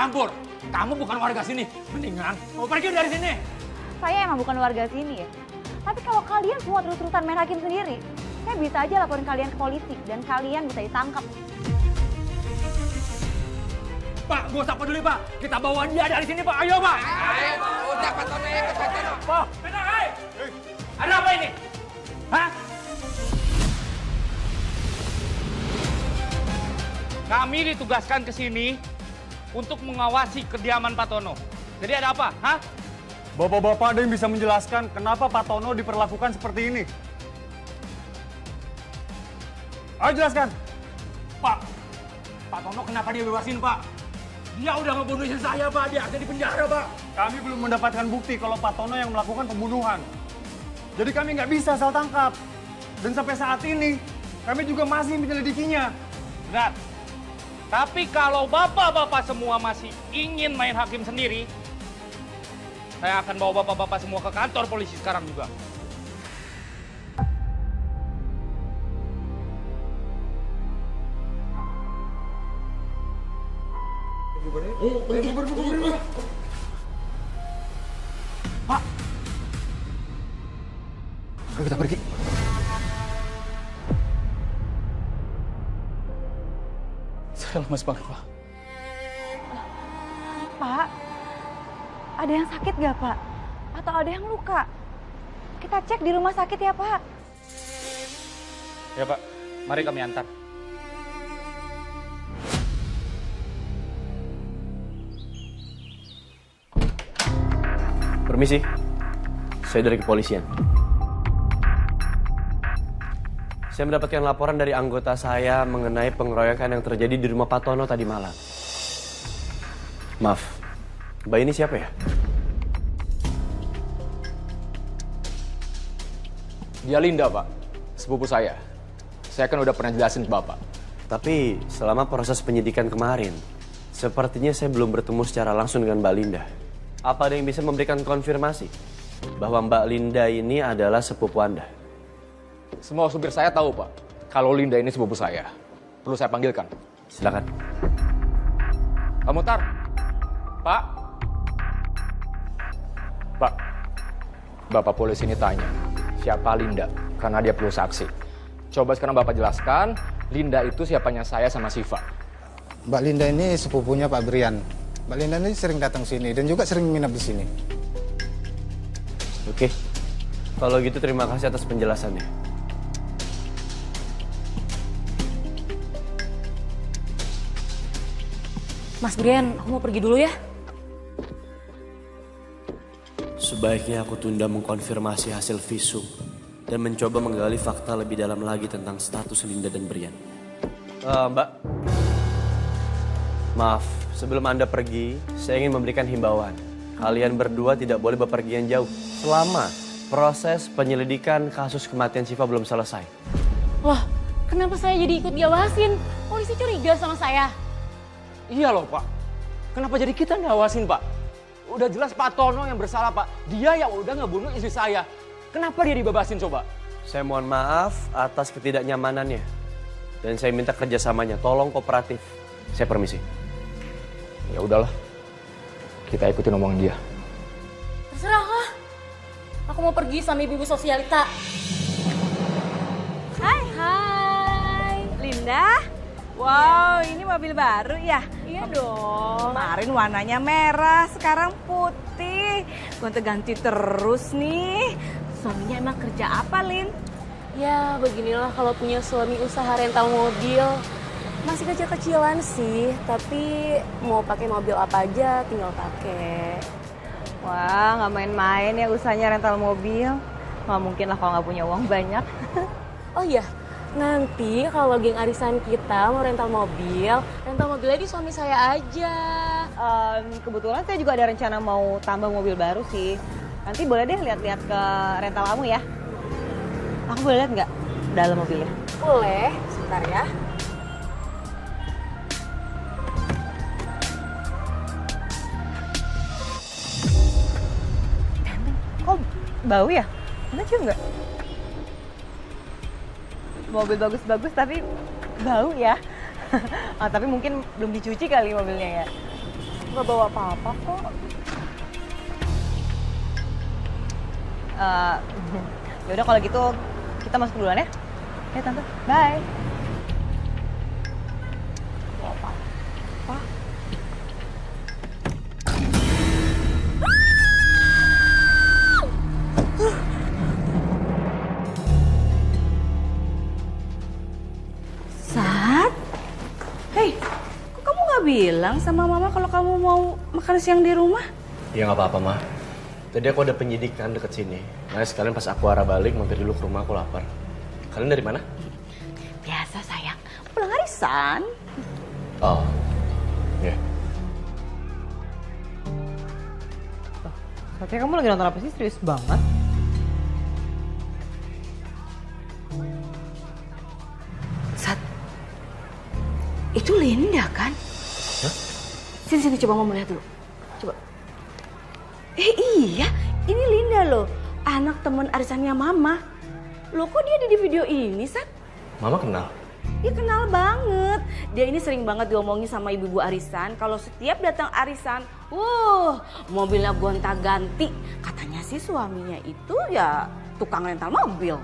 campur. Kamu bukan warga sini. Mendingan mau pergi dari sini. Saya emang bukan warga sini ya. Tapi kalau kalian semua terus-terusan main hakim sendiri, saya bisa aja laporin kalian ke polisi dan kalian bisa ditangkap. Pak, gak usah peduli Pak. Kita bawa dia dari sini Pak. Ayo Pak. Ayo, udah Pak Tono ikut Pak Tono. Pak, benar, hai. Ada apa ini? Hah? Kami ditugaskan ke sini untuk mengawasi kediaman Pak Tono. Jadi ada apa? Hah? Bapak-bapak ada yang bisa menjelaskan kenapa Pak Tono diperlakukan seperti ini? Ayo jelaskan. Pak Tono kenapa dia bebasin Pak? Dia udah ngebunuh istri saya Pak, dia ada di penjara Pak. Kami belum mendapatkan bukti kalau Pak Tono yang melakukan pembunuhan. Jadi kami nggak bisa asal tangkap. Dan sampai saat ini, kami juga masih menyelidikinya. Benar. Tapi kalau bapak-bapak semua masih ingin main hakim sendiri, saya akan bawa bapak-bapak semua ke kantor polisi sekarang juga. Pak. Ayo kita pergi. Saya lemas banget, Pak. Pak, ada yang sakit gak Pak? Atau ada yang luka? Kita cek di rumah sakit ya Pak. Ya Pak, mari kami antar. Permisi, saya dari kepolisian. Saya mendapatkan laporan dari anggota saya mengenai pengeroyokan yang terjadi di rumah Pak Tono tadi malam. Maaf, Mbak ini siapa ya? Dia Linda Pak, sepupu saya. Saya kan udah pernah jelasin ke Bapak. Tapi selama proses penyidikan kemarin, sepertinya saya belum bertemu secara langsung dengan Mbak Linda. Apa ada yang bisa memberikan konfirmasi bahwa Mbak Linda ini adalah sepupu Anda? Semua supir saya tahu Pak, kalau Linda ini sepupu saya. Perlu saya panggilkan? Silakan. Pak Mutar. Pak. Pak. Bapak polisi ini tanya, siapa Linda? Karena dia perlu saksi. Coba sekarang Bapak jelaskan, Linda itu siapanya saya sama Siva. Mbak Linda ini sepupunya Pak Brian. Mbak Linda ini sering datang sini dan juga sering menginap di sini. Oke, kalau gitu terima kasih atas penjelasannya. Mas Brian, aku mau pergi dulu ya. Sebaiknya aku tunda mengkonfirmasi hasil visum dan mencoba menggali fakta lebih dalam lagi tentang status Linda dan Brian. Mbak, maaf, sebelum Anda pergi, saya ingin memberikan himbauan. Kalian berdua tidak boleh bepergian jauh selama proses penyelidikan kasus kematian Siva belum selesai. Wah, kenapa saya jadi ikut diawasin? Polisi curiga sama saya. Iya loh Pak, kenapa jadi kita ngawasin Pak? Udah jelas Pak Tono yang bersalah Pak, dia yang udah ngebunuh istri saya. Kenapa dia dibebasin coba? Saya mohon maaf atas ketidaknyamanannya. Dan saya minta kerjasamanya, tolong kooperatif. Saya permisi. Ya udahlah, kita ikutin omongan dia. Terserah lah. Aku mau pergi sama ibu-ibu sosialita. Hai, Linda. Wow, ini mobil baru ya? Iya dong. Kemarin warnanya merah, sekarang putih. Gonta-ganti terus nih. Suaminya emang kerja apa, Lin? Ya, beginilah kalau punya suami usaha rental mobil. Masih kecil-kecilan sih, tapi mau pakai mobil apa aja tinggal pakai. Wah, nggak main-main ya usahanya rental mobil. Nggak mungkin lah kalau nggak punya uang banyak. Oh iya, nanti kalau geng arisan kita mau rental mobilnya di suami saya aja. Kebetulan saya juga ada rencana mau tambah mobil baru sih. Nanti boleh deh lihat-lihat ke rental kamu ya. Aku boleh lihat nggak dalam mobilnya? Boleh, sebentar ya. Kok bau ya? Anda cium nggak? Mobil bagus-bagus tapi bau ya. Tapi mungkin belum dicuci kali mobilnya ya. Gak bawa apa-apa kok. Yaudah kalau gitu kita masuk duluan ya. Ya tante, bye. Sat? Hei, kok kamu gak bilang sama mama kalau kamu mau makan siang di rumah? Ya nggak apa-apa, Ma. Tadi aku ada penyidikan deket sini. Nah, sekalian pas aku arah balik, mampir dulu ke rumah, aku lapar. Kalian dari mana? Biasa sayang, pulang arisan. Oh, ya. Satria, kamu lagi nonton apa sih? Serius banget? Sat, itu Linda kan? Hah? Sini, coba mama lihat dulu. Coba. Iya, ini Linda loh. Anak temen arisannya mama. Loh kok dia ada di video ini, Sat? Mama kenal? Dia kenal banget. Dia ini sering banget diomongin sama ibu-ibu arisan. Kalau setiap datang arisan, mobilnya gonta-ganti. Katanya sih suaminya itu ya tukang rental mobil.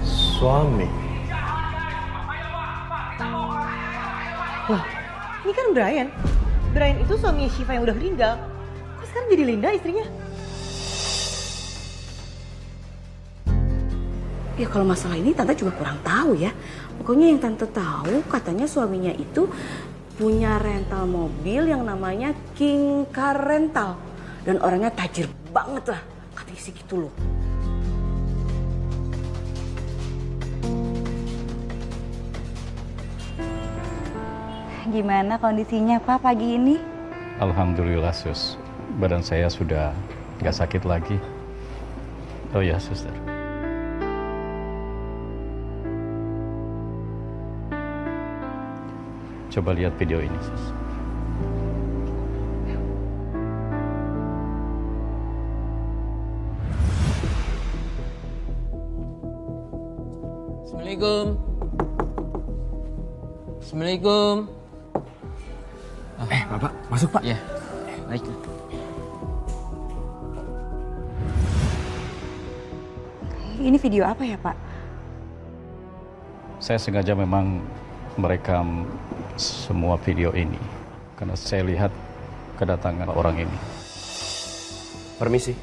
Suami? Wah, ini kan Brian. Brian itu suaminya Shiva yang udah meninggal. Kok sekarang jadi Linda istrinya? Ya kalau masalah ini Tante juga kurang tahu ya. Pokoknya yang Tante tahu katanya suaminya itu punya rental mobil yang namanya King Car Rental. Dan orangnya tajir banget lah. Katanya sih gitu loh. Gimana kondisinya Pak pagi ini? Alhamdulillah Sus, badan saya sudah nggak sakit lagi. Oh ya Suster. Coba lihat video ini Sus. Assalamualaikum. Assalamualaikum. Bapak, masuk Pak. Ya, baik. Ini video apa ya Pak? Saya sengaja memang merekam semua video ini karena saya lihat kedatangan orang ini. Permisi.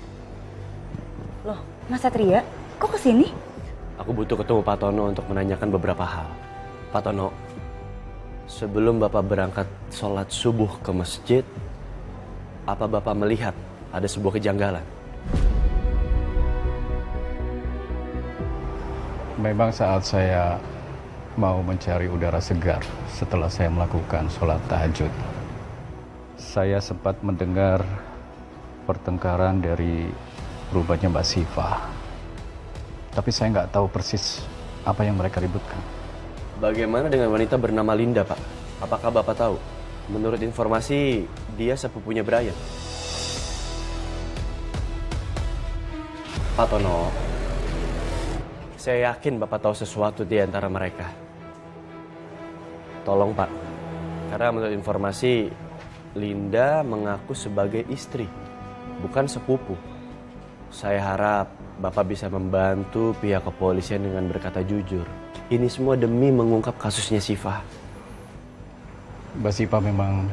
Loh, Mas Satria, kok kesini? Aku butuh ketemu Pak Tono untuk menanyakan beberapa hal. Pak Tono, sebelum Bapak berangkat sholat subuh ke masjid, apa Bapak melihat ada sebuah kejanggalan? Memang saat saya mau mencari udara segar setelah saya melakukan sholat tahajud, saya sempat mendengar pertengkaran dari rumahnya Mbak Siva. Tapi saya nggak tahu persis apa yang mereka ributkan. Bagaimana dengan wanita bernama Linda, Pak? Apakah Bapak tahu? Menurut informasi, dia sepupunya Brian. Pak Tono, saya yakin Bapak tahu sesuatu di antara mereka. Tolong Pak, karena menurut informasi, Linda mengaku sebagai istri, bukan sepupu. Saya harap Bapak bisa membantu pihak kepolisian dengan berkata jujur. Ini semua demi mengungkap kasusnya Siva. Mbak Siva memang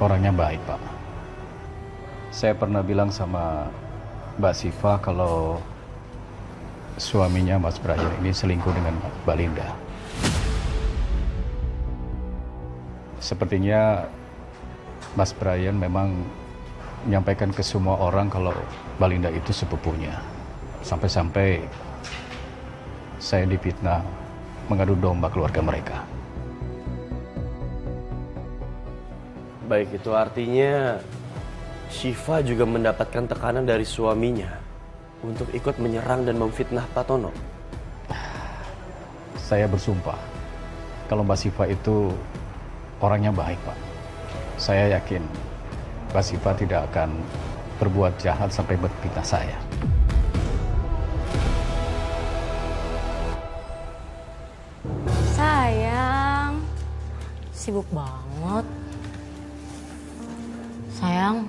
orangnya baik, Pak. Saya pernah bilang sama Mbak Siva kalau suaminya Mas Brian ini selingkuh dengan Mbak Linda. Sepertinya Mas Brian memang menyampaikan ke semua orang kalau Mbak Linda itu sepupunya. Sampai-sampai saya difitnah mengadu domba keluarga mereka. Baik, itu artinya Shiva juga mendapatkan tekanan dari suaminya untuk ikut menyerang dan memfitnah Pak Tono. Saya bersumpah kalau Mbak Siva itu orangnya baik, Pak. Saya yakin Mbak Siva tidak akan berbuat jahat sampai memfitnah saya. Sayang, sibuk banget. Sayang,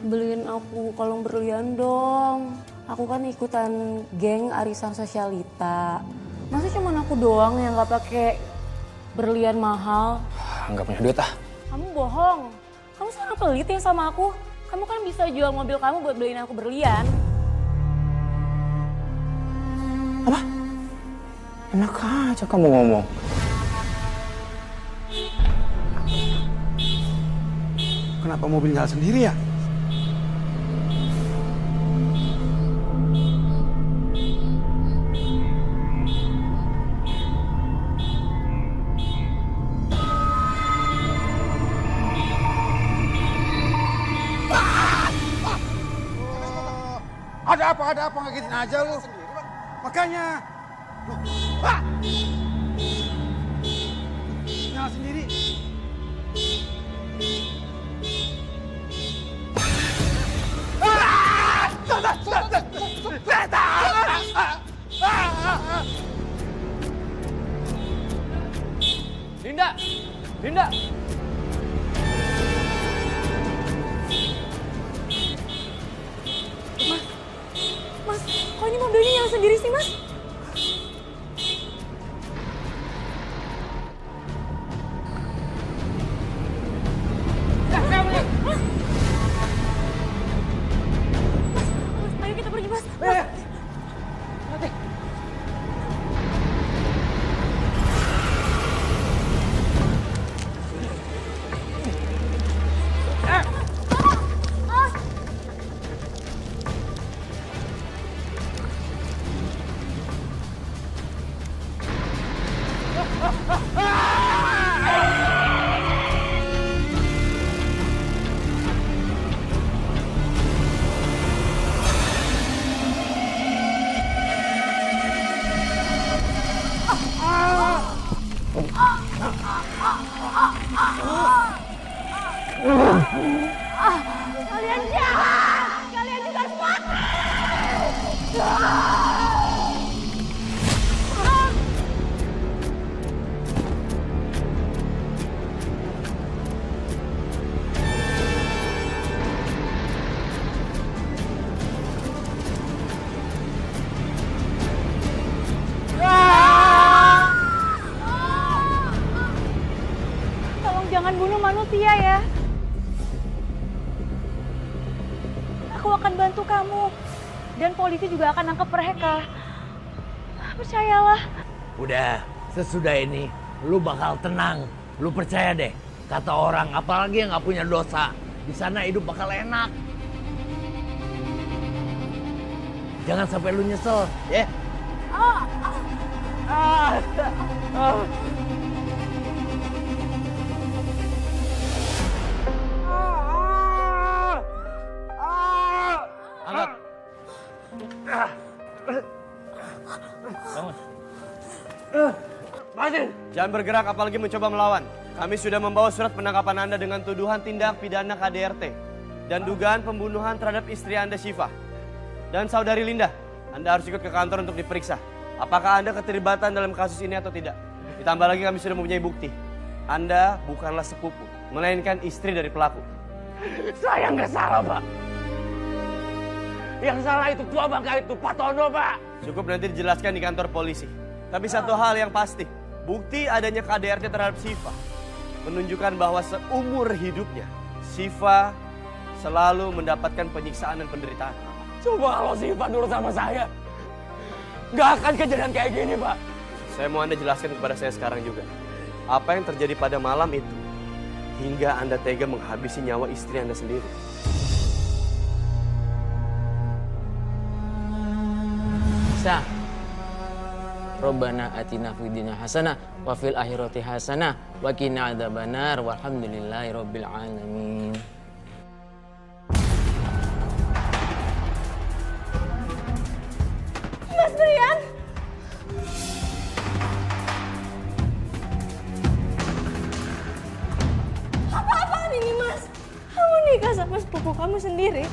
beliin aku kalung berlian dong. Aku kan ikutan geng arisan sosialita. Masa cuma aku doang yang gak pakai berlian mahal? Nggak punya duit ah. Kamu bohong. Kamu sekarang pelit ya sama aku. Kamu kan bisa jual mobil kamu buat beliin aku berlian. Apa? Enak aja kamu ngomong. Kenapa mobil nyala sendiri ya? Ada apa ngagetin aja lu? Makanya. Loh, nyala sendiri. Linda! Linda! Mas, kok ini mobilnya nyala sendiri sih, Mas? Mas, ayo kita pergi, Mas. Kalian jahat! Kalian juga harus mati! Tolong jangan bunuh manusia ya. Aku akan bantu kamu. Dan polisi juga akan nangkep mereka. Percayalah. Udah, sesudah ini lu bakal tenang. Lu percaya deh. Kata orang, apalagi yang gak punya dosa. Di sana hidup bakal enak. Jangan sampai lu nyesel, ya. Angkat. Bangun. Jangan bergerak apalagi mencoba melawan. Kami sudah membawa surat penangkapan Anda dengan tuduhan tindak pidana KDRT dan dugaan pembunuhan terhadap istri Anda Syifa dan saudari Linda. Anda harus ikut ke kantor untuk diperiksa. Apakah Anda keterlibatan dalam kasus ini atau tidak? Ditambah lagi kami sudah mempunyai bukti. Anda bukanlah sepupu, melainkan istri dari pelaku. Saya nggak salah, Pak. Yang salah itu tua bangka itu, Pak Tono, Pak. Cukup nanti dijelaskan di kantor polisi. Tapi satu hal yang pasti, bukti adanya KDRT terhadap Syifa menunjukkan bahwa seumur hidupnya Syifa selalu mendapatkan penyiksaan dan penderitaan. Coba kalau Syifa nurut sama saya, nggak akan kejadian kayak gini, Pak. Saya mau Anda jelaskan kepada saya sekarang juga. Apa yang terjadi pada malam itu hingga Anda tega menghabisi nyawa istri Anda sendiri. Sa. Rabbana atina fid dunya hasanah wa fil akhirati hasanah wa qina adzabannar walhamdulillahi rabbil alamin. Mas Brian! Apa-apaan ini, Mas? Kamu nikah sama sepupu kamu sendiri?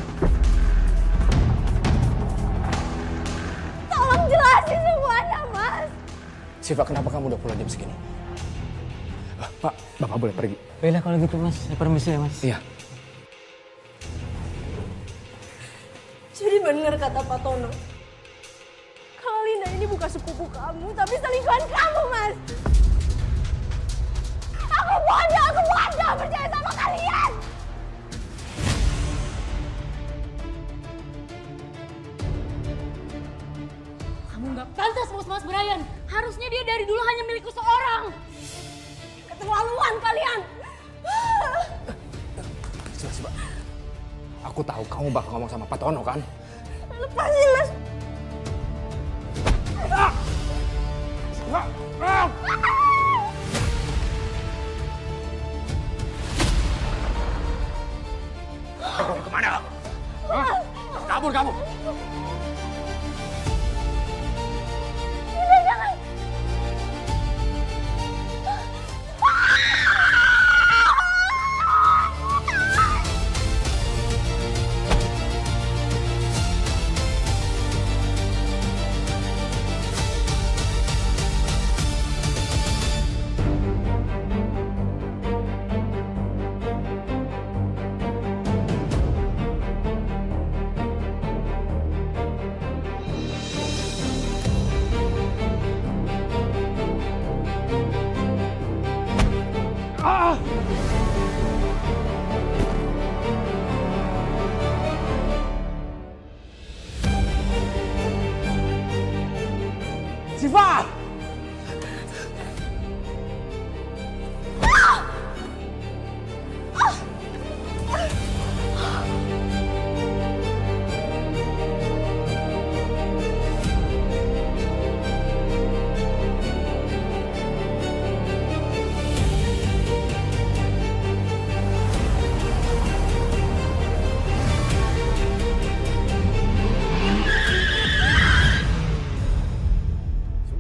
Tolong jelasin semuanya, Mas. Syifa, kenapa kamu udah pulang jam segini? Pak, Bapak boleh pergi. Baiklah kalau gitu, Mas. Saya permisi ya, Mas. Iya. Jadi bener kata Pak Tono. Kalau Linda ini bukan sepupu kamu, tapi selingkuhan kamu, Mas. Aku bodoh percaya sama kalian. Kamu nggak pantas Mas Brian. Harusnya dia dari dulu hanya milikku seorang. Keterlaluan kalian. Coba. Aku tahu kamu bakal ngomong sama Pak Tono kan? Lepasin, Mas. Kemana? Hah? Kabur kamu! Jangan. Siva!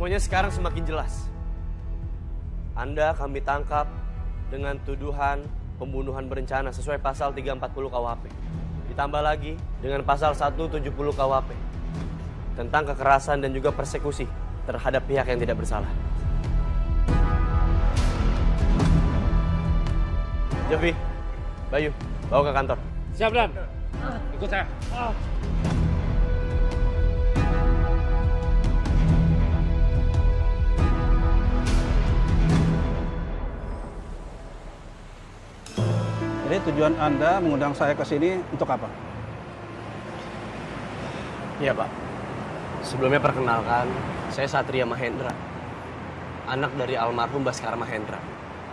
Semuanya sekarang semakin jelas. Anda kami tangkap dengan tuduhan pembunuhan berencana sesuai pasal 340 KUHP. Ditambah lagi dengan pasal 170 KUHP tentang kekerasan dan juga persekusi terhadap pihak yang tidak bersalah. Javi, Bayu, bawa ke kantor. Siap, Dan. Ikut saya. Jadi tujuan Anda mengundang saya ke sini untuk apa? Iya, Pak. Sebelumnya perkenalkan, saya Satria Mahendra. Anak dari almarhum Baskara Mahendra.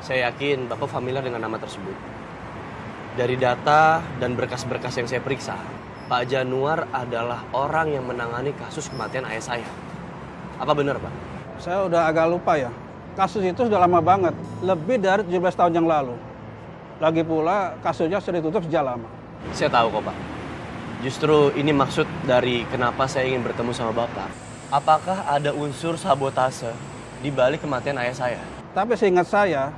Saya yakin Bapak familiar dengan nama tersebut. Dari data dan berkas-berkas yang saya periksa, Pak Januar adalah orang yang menangani kasus kematian ayah saya. Apa benar, Pak? Saya udah agak lupa ya. Kasus itu sudah lama banget, lebih dari 17 tahun yang lalu. Lagi pula kasusnya sudah ditutup sejak lama. Saya tahu kok, Pak. Justru ini maksud dari kenapa saya ingin bertemu sama Bapak. Apakah ada unsur sabotase di balik kematian ayah saya? Tapi seingat saya,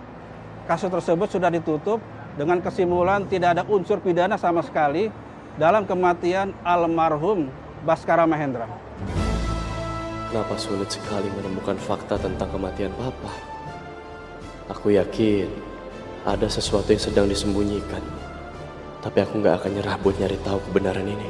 kasus tersebut sudah ditutup dengan kesimpulan tidak ada unsur pidana sama sekali dalam kematian almarhum Baskara Mahendra. Kenapa sulit sekali menemukan fakta tentang kematian Papa? Aku yakin ada sesuatu yang sedang disembunyikan. Tapi aku nggak akan nyerah buat nyari tahu kebenaran ini.